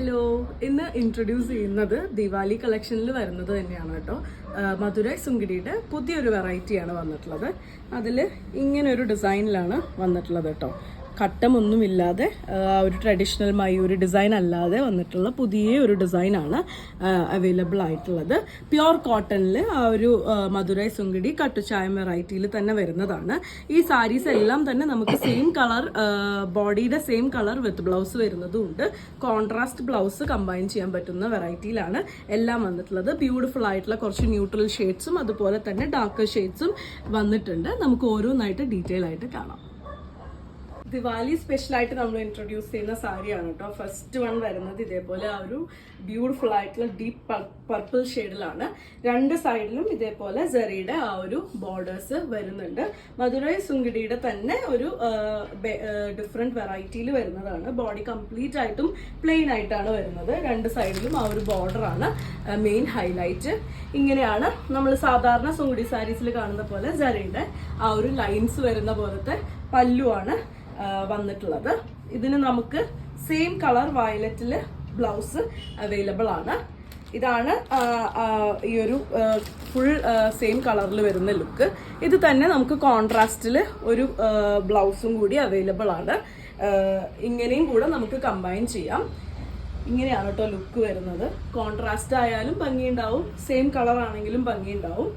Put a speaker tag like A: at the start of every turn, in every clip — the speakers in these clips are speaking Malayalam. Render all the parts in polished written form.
A: ഹലോ, ഇന്ന് ഇൻട്രൊഡ്യൂസ് ചെയ്യുന്നത് ദിവാലി കളക്ഷനിൽ വരുന്നത് തന്നെയാണ് കേട്ടോ. മധുരൈ സുങ്കിടിയുടെ പുതിയൊരു വെറൈറ്റിയാണ് വന്നിട്ടുള്ളത്. അതിൽ ഇങ്ങനൊരു ഡിസൈനിലാണ് വന്നിട്ടുള്ളത് കേട്ടോ. കട്ടമൊന്നുമില്ലാതെ ഒരു ട്രഡീഷണൽ മയൂരി ഡിസൈൻ അല്ലാതെ വന്നിട്ടുള്ള പുതിയ ഒരു ഡിസൈനാണ് അവൈലബിൾ ആയിട്ടുള്ളത്. പ്യോർ കോട്ടണിൽ ആ ഒരു മധുരൈ സുങ്കിടി കട്ടുചായം വെറൈറ്റിയിൽ തന്നെ വരുന്നതാണ്. ഈ സാരീസ് എല്ലാം തന്നെ നമുക്ക് സെയിം കളർ, ബോഡിയുടെ സെയിം കളർ വിത്ത് ബ്ലൗസ് വരുന്നതും ഉണ്ട്. കോൺട്രാസ്റ്റ് ബ്ലൗസ് കമ്പൈൻ ചെയ്യാൻ പറ്റുന്ന വെറൈറ്റിയിലാണ് എല്ലാം വന്നിട്ടുള്ളത്. ബ്യൂട്ടിഫുൾ ആയിട്ടുള്ള കുറച്ച് ന്യൂട്രൽ ഷെയ്ഡ്സും അതുപോലെ തന്നെ ഡാർക്ക് ഷെയ്ഡ്സും വന്നിട്ടുണ്ട്. നമുക്ക് ഓരോന്നായിട്ട് ഡീറ്റെയിൽ ആയിട്ട് കാണാം. ദിവാലി സ്പെഷ്യലായിട്ട് നമ്മൾ ഇൻട്രൊഡ്യൂസ് ചെയ്യുന്ന സാരിയാണ് കേട്ടോ. ഫസ്റ്റ് വൺ വരുന്നത് ഇതേപോലെ ആ ഒരു ബ്യൂട്ടിഫുൾ ആയിട്ടുള്ള ഡീപ്പ് പർപ്പിൾ ഷെയ്ഡിലാണ്. രണ്ട് സൈഡിലും ഇതേപോലെ ജെറിയുടെ ആ ഒരു ബോർഡേഴ്സ് വരുന്നുണ്ട്. മധുരൈ സുങ്കിടിയുടെ തന്നെ ഒരു ഡിഫറെന്റ് വെറൈറ്റിയിൽ വരുന്നതാണ്. ബോഡി കംപ്ലീറ്റ് ആയിട്ടും പ്ലെയിൻ ആയിട്ടാണ് വരുന്നത്. രണ്ട് സൈഡിലും ആ ഒരു ബോർഡറാണ് മെയിൻ ഹൈലൈറ്റ്. ഇങ്ങനെയാണ് നമ്മൾ സാധാരണ സുങ്കിടി സാരീസിൽ കാണുന്ന പോലെ ജെറിയുടെ ആ ഒരു ലൈൻസ് വരുന്ന പോലത്തെ പല്ലുവാണ് വന്നിട്ടുള്ളത്. ഇതിന് നമുക്ക് സെയിം കളർ വയലറ്റില് ബ്ലൗസ് അവൈലബിൾ ആണ്. ഇതാണ് ഈ ഒരു ഫുൾ സെയിം കളറിൽ വരുന്ന ലുക്ക്. ഇത് തന്നെ നമുക്ക് കോൺട്രാസ്റ്റിൽ ഒരു ബ്ലൗസും കൂടി അവൈലബിൾ ആണ്. ഇങ്ങനെയും കൂടെ നമുക്ക് കമ്പൈൻ ചെയ്യാം. ഇങ്ങനെയാണ് കേട്ടോ ലുക്ക് വരുന്നത്. കോൺട്രാസ്റ്റ് ആയാലും ഭംഗിയുണ്ടാവും, സെയിം കളർ ആണെങ്കിലും ഭംഗിയുണ്ടാവും.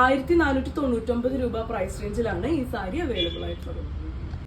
A: 1499 രൂപ പ്രൈസ് റേഞ്ചിലാണ് ഈ സാരി അവൈലബിൾ ആയിട്ടുള്ളത്.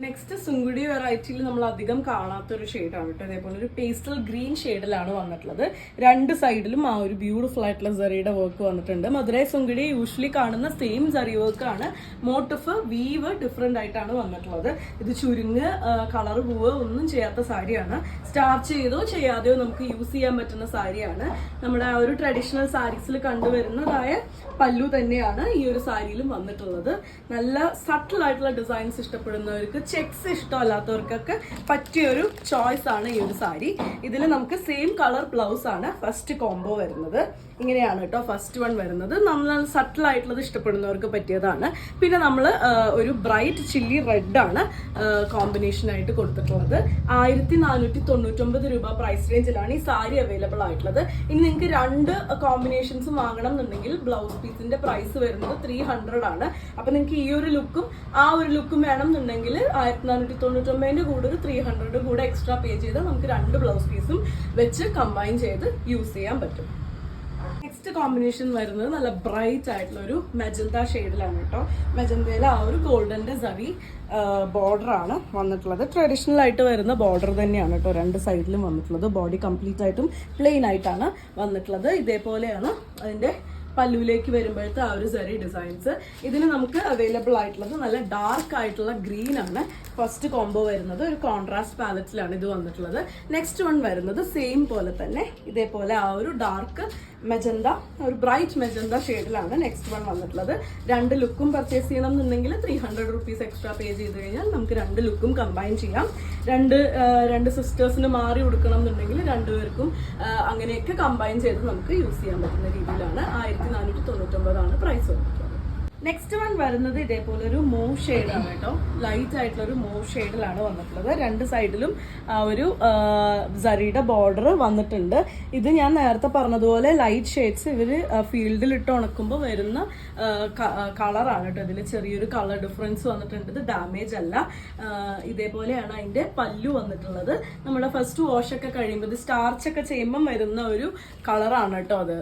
A: നെക്സ്റ്റ് സുങ്കുടി വെറൈറ്റിയിൽ നമ്മൾ അധികം കാണാത്തൊരു ഷെയ്ഡാണ് കേട്ടോ. അതേപോലെ ഒരു പേസ്റ്റൽ ഗ്രീൻ ഷെയ്ഡിലാണ് വന്നിട്ടുള്ളത്. രണ്ട് സൈഡിലും ആ ഒരു ബ്യൂട്ടിഫുൾ ആയിട്ടുള്ള ജറിയുടെ വർക്ക് വന്നിട്ടുണ്ട്. മധുരൈ സുങ്കിടി യൂഷ്വലി കാണുന്ന സെയിം ജറി വർക്കാണ്. മോട്ടീഫ് വീവ് ഡിഫറെന്റ് ആയിട്ടാണ് വന്നിട്ടുള്ളത്. ഇത് ചുരുങ്ങ് കളർ പൂവ് ഒന്നും ചെയ്യാത്ത സാരിയാണ്. സ്റ്റാർച്ച് ചെയ്തോ ചെയ്യാതെയോ നമുക്ക് യൂസ് ചെയ്യാൻ പറ്റുന്ന സാരിയാണ്. നമ്മുടെ ആ ഒരു ട്രഡീഷണൽ സാരീസിൽ കണ്ടുവരുന്നതായ പല്ലു തന്നെയാണ് ഈ ഒരു സാരിയിലും വന്നിട്ടുള്ളത്. നല്ല സട്ടിൽ ആയിട്ടുള്ള ഡിസൈൻസ് ഇഷ്ടപ്പെടുന്നവർക്ക്, ചെക്സ് ഇഷ്ടമല്ലാത്തവർക്കൊക്കെ പറ്റിയൊരു ചോയ്സ് ആണ് ഈ ഒരു സാരി. ഇതിൽ നമുക്ക് സെയിം കളർ ബ്ലൗസ് ആണ് ഫസ്റ്റ് കോംബോ വരുന്നത്. ഇങ്ങനെയാണ് കേട്ടോ ഫസ്റ്റ് വൺ വരുന്നത്. നമ്മൾ സട്ടിൽ ആയിട്ടുള്ളത് ഇഷ്ടപ്പെടുന്നവർക്ക് പറ്റിയതാണ്. പിന്നെ നമ്മൾ ഒരു ബ്രൈറ്റ് ചില്ലി റെഡ് ആണ് കോമ്പിനേഷൻ ആയിട്ട് കൊടുത്തിട്ടുള്ളത്. 1499 രൂപ പ്രൈസ് റേഞ്ചിലാണ് ഈ സാരി അവൈലബിൾ ആയിട്ടുള്ളത്. ഇനി നിങ്ങൾക്ക് രണ്ട് കോമ്പിനേഷൻസും വാങ്ങണം എന്നുണ്ടെങ്കിൽ ബ്ലൗസ് പീസിന്റെ പ്രൈസ് വരുന്നത് 300 ആണ്. അപ്പൊ നിങ്ങൾക്ക് ഈ ഒരു ലുക്കും ആ ഒരു ലുക്കും വേണം എന്നുണ്ടെങ്കിൽ 1499 കൂടെ ഒരു 300 കൂടെ എക്സ്ട്രാ പേ ചെയ്ത് നമുക്ക് രണ്ട് ബ്ലൗസ് പീസും വെച്ച് കമ്പൈൻ ചെയ്ത് യൂസ് ചെയ്യാൻ പറ്റും. നെക്സ്റ്റ് കോമ്പിനേഷൻ വരുന്നത് നല്ല ബ്രൈറ്റ് ആയിട്ടുള്ള ഒരു മെജന്ത ഷെയ്ഡിലാണ് കേട്ടോ. മെജന്തയിൽ ആ ഒരു ഗോൾഡന്റെ സവി ബോർഡർ ആണ് വന്നിട്ടുള്ളത്. ട്രഡീഷണൽ ആയിട്ട് വരുന്ന ബോർഡർ തന്നെയാണ് കേട്ടോ രണ്ട് സൈഡിലും വന്നിട്ടുള്ളത്. ബോഡി കംപ്ലീറ്റ് ആയിട്ടും പ്ലെയിൻ ആയിട്ടാണ് വന്നിട്ടുള്ളത്. ഇതേപോലെയാണ് അതിന്റെ പല്ലുവിലേക്ക് വരുമ്പോഴത്തെ ആ ഒരു സെറി ഡിസൈൻസ്. ഇതിന് നമുക്ക് അവൈലബിൾ ആയിട്ടുള്ളത് നല്ല ഡാർക്ക് ആയിട്ടുള്ള ഗ്രീൻ ആണ് ഫസ്റ്റ് കോംബോ വരുന്നത്. ഒരു കോൺട്രാസ്റ്റ് പാലറ്റിലാണ് ഇത് വന്നിട്ടുള്ളത്. നെക്സ്റ്റ് വൺ വരുന്നത് സെയിം പോലെ തന്നെ ഇതേപോലെ ആ ഒരു ഡാർക്ക് മെജന്ത, ഒരു ബ്രൈറ്റ് മെജന്ത ഷെയ്ഡിലാണ് നെക്സ്റ്റ് വൺ വന്നിട്ടുള്ളത്. രണ്ട് ലുക്കും പർച്ചേസ് ചെയ്യണം എന്നുണ്ടെങ്കിൽ 300 റുപ്പീസ് എക്സ്ട്രാ പേ ചെയ്ത് കഴിഞ്ഞാൽ നമുക്ക് രണ്ട് ലുക്കും കമ്പൈൻ ചെയ്യാം. രണ്ട് സിസ്റ്റേഴ്സിന് മാറി കൊടുക്കണം എന്നുണ്ടെങ്കിൽ രണ്ടുപേർക്കും അങ്ങനെയൊക്കെ കമ്പൈൻ ചെയ്ത് നമുക്ക് യൂസ് ചെയ്യാൻ പറ്റുന്ന രീതിയിലാണ് 1499 ആണ് പ്രൈസ് വന്നിട്ടുള്ളത്. നെക്സ്റ്റ് വൺ വരുന്നത് ഇതേപോലെ ഒരു മൂവ് ഷെയ്ഡാണ് കേട്ടോ. ലൈറ്റ് ആയിട്ടുള്ള ഒരു മൂവ് ഷെയ്ഡിലാണ് വന്നിട്ടുള്ളത്. രണ്ട് സൈഡിലും ഒരു സറിയുടെ ബോർഡർ വന്നിട്ടുണ്ട്. ഇത് ഞാൻ നേരത്തെ പറഞ്ഞതുപോലെ ലൈറ്റ് ഷെയ്ഡ്സ് ഇവര് ഫീൽഡിൽ ഇട്ട് ഉണക്കുമ്പോൾ വരുന്ന കളറാണ് കേട്ടോ. ഇതിൽ ചെറിയൊരു കളർ ഡിഫറൻസ് വന്നിട്ടുണ്ട്. ഇത് ഡാമേജ് അല്ല. ഇതേപോലെയാണ് അതിന്റെ പല്ലു വന്നിട്ടുള്ളത്. നമ്മുടെ ഫസ്റ്റ് വാഷ് ഒക്കെ കഴിയുമ്പോൾ ഇത് സ്റ്റാർച്ച് ഒക്കെ ചെയ്യുമ്പം വരുന്ന ഒരു കളറാണ് കേട്ടോ. അത്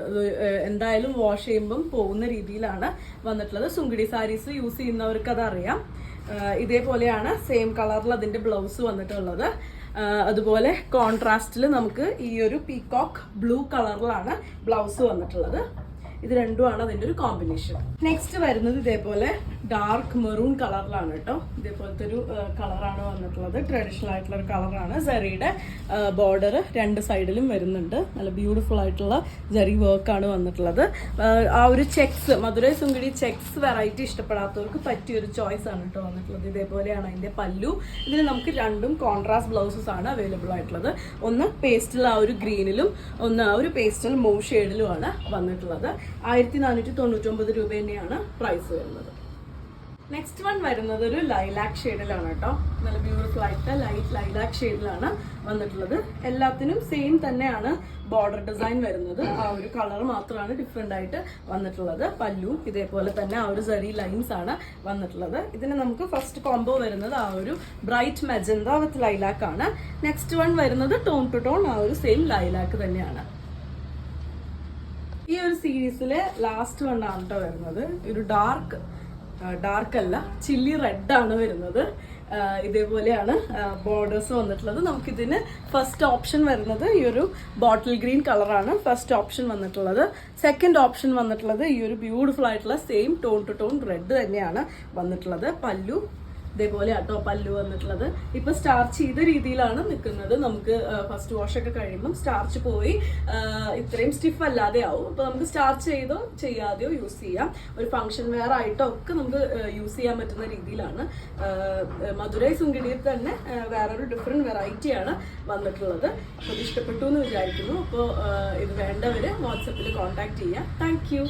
A: എന്തായാലും വാഷ് ചെയ്യുമ്പം പോകുന്ന രീതിയിലാണ് വന്നിട്ടുള്ളത്. സുങ്കിടി സാരീസ് യൂസ് ചെയ്യുന്നവർക്ക് അതറിയാം. ഇതേപോലെയാണ് സെയിം കളറിൽ അതിന്റെ ബ്ലൗസ് വന്നിട്ടുള്ളത്. അതുപോലെ കോൺട്രാസ്റ്റിൽ നമുക്ക് ഈ ഒരു പീകോക്ക് ബ്ലൂ കളറിലാണ് ബ്ലൗസ് വന്നിട്ടുള്ളത്. ഇത് രണ്ടുമാണ് അതിന്റെ ഒരു കോമ്പിനേഷൻ. നെക്സ്റ്റ് വരുന്നത് ഇതേപോലെ ഡാർക്ക് മെറൂൺ കളറിലാണ് കേട്ടോ. ഇതേപോലത്തെ ഒരു കളറാണ് വന്നിട്ടുള്ളത്. ട്രഡീഷണൽ ആയിട്ടുള്ള ഒരു കളറാണ്. ജറിയുടെ ബോർഡർ രണ്ട് സൈഡിലും വരുന്നുണ്ട്. നല്ല ബ്യൂട്ടിഫുൾ ആയിട്ടുള്ള ജറി വർക്കാണ് വന്നിട്ടുള്ളത്. ആ ഒരു ചെക്സ്, മധുരൈ സുങ്കിടി ചെക്സ് വെറൈറ്റി ഇഷ്ടപ്പെടാത്തവർക്ക് പറ്റിയൊരു ചോയ്സ് ആണ് കേട്ടോ വന്നിട്ടുള്ളത്. ഇതേപോലെയാണ് അതിന്റെ പല്ലു. ഇതിന് നമുക്ക് രണ്ടും കോൺട്രാസ്റ്റ് ബ്ലൗസസ് ആണ് അവൈലബിൾ ആയിട്ടുള്ളത്. ഒന്ന് പേസ്റ്റൽ ആ ഒരു ഗ്രീനിലും ഒന്ന് ആ ഒരു പേസ്റ്റൽ മൂവ് ഷെയ്ഡിലുമാണ് വന്നിട്ടുള്ളത്. 1499 രൂപ തന്നെയാണ് പ്രൈസ് വരുന്നത്. നെക്സ്റ്റ് വൺ വരുന്നത് ഒരു ലൈലാക്ക് ഷെയ്ഡിലാണ് കേട്ടോ. നല്ല ബ്യൂട്ടിഫുൾ ആയിട്ട് ലൈറ്റ് ലൈലാക്ക് ഷെയ്ഡിലാണ് വന്നിട്ടുള്ളത്. എല്ലാത്തിനും സെയിം തന്നെയാണ് ബോർഡർ ഡിസൈൻ വരുന്നത്. ആ ഒരു കളർ മാത്രമാണ് ഡിഫറെന്റ് ആയിട്ട് വന്നിട്ടുള്ളത്. പല്ലു ഇതേപോലെ തന്നെ ആ ഒരു സരി ലൈൻസ് ആണ് വന്നിട്ടുള്ളത്. ഇതിന് നമുക്ക് ഫസ്റ്റ് കോംബോ വരുന്നത് ആ ഒരു ബ്രൈറ്റ് മെജന്ത വിത്ത് ലൈലാക്ക് ആണ്. നെക്സ്റ്റ് വൺ വരുന്നത് ടോൺ ടു ടോൺ ആ ഒരു സെയിം ലൈലാക്ക് തന്നെയാണ്. ഈ ഒരു സീരീസിലെ ലാസ്റ്റ് വൺ ആണ് കേട്ടോ വരുന്നത്. ഒരു ഡാർക്ക് അല്ല, ചില്ലി റെഡ് ആണ് വരുന്നത്. ഇതേപോലെയാണ് ബോർഡേഴ്സ് വന്നിട്ടുള്ളത്. നമുക്കിതിന് ഫസ്റ്റ് ഓപ്ഷൻ വരുന്നത് ഈ ഒരു ബോട്ടിൽ ഗ്രീൻ കളറാണ് ഫസ്റ്റ് ഓപ്ഷൻ വന്നിട്ടുള്ളത്. സെക്കൻഡ് ഓപ്ഷൻ വന്നിട്ടുള്ളത് ഈ ഒരു ബ്യൂട്ടിഫുൾ ആയിട്ടുള്ള same tone to tone red തന്നെയാണ് വന്നിട്ടുള്ളത്. പല്ലു ഇതേപോലെ ആട്ടോ പല്ലു വന്നിട്ടുള്ളത്. ഇപ്പൊ സ്റ്റാർച്ച് ചെയ്ത രീതിയിലാണ് നിൽക്കുന്നത്. നമുക്ക് ഫസ്റ്റ് വാഷ് ഒക്കെ കഴിയുമ്പോൾ സ്റ്റാർച്ച് പോയി ഇത്രയും സ്റ്റിഫ് അല്ലാതെ ആവും. അപ്പൊ നമുക്ക് സ്റ്റാർച്ച് ചെയ്തോ ചെയ്യാതെയോ യൂസ് ചെയ്യാം. ഒരു ഫംഗ്ഷൻ വെയർ ആയിട്ടോ ഒക്കെ നമുക്ക് യൂസ് ചെയ്യാൻ പറ്റുന്ന രീതിയിലാണ്. മധുരൈ സുങ്കിടിയിൽ തന്നെ വേറൊരു ഡിഫറെന്റ് വെറൈറ്റിയാണ് വന്നിട്ടുള്ളത്. അപ്പോൾ ഇത് ഇഷ്ടപ്പെട്ടു എന്ന് വിചാരിക്കുന്നു. അപ്പോൾ ഇത് വേണ്ടവര് വാട്സപ്പിൽ കോൺടാക്ട് ചെയ്യാം. Thank you.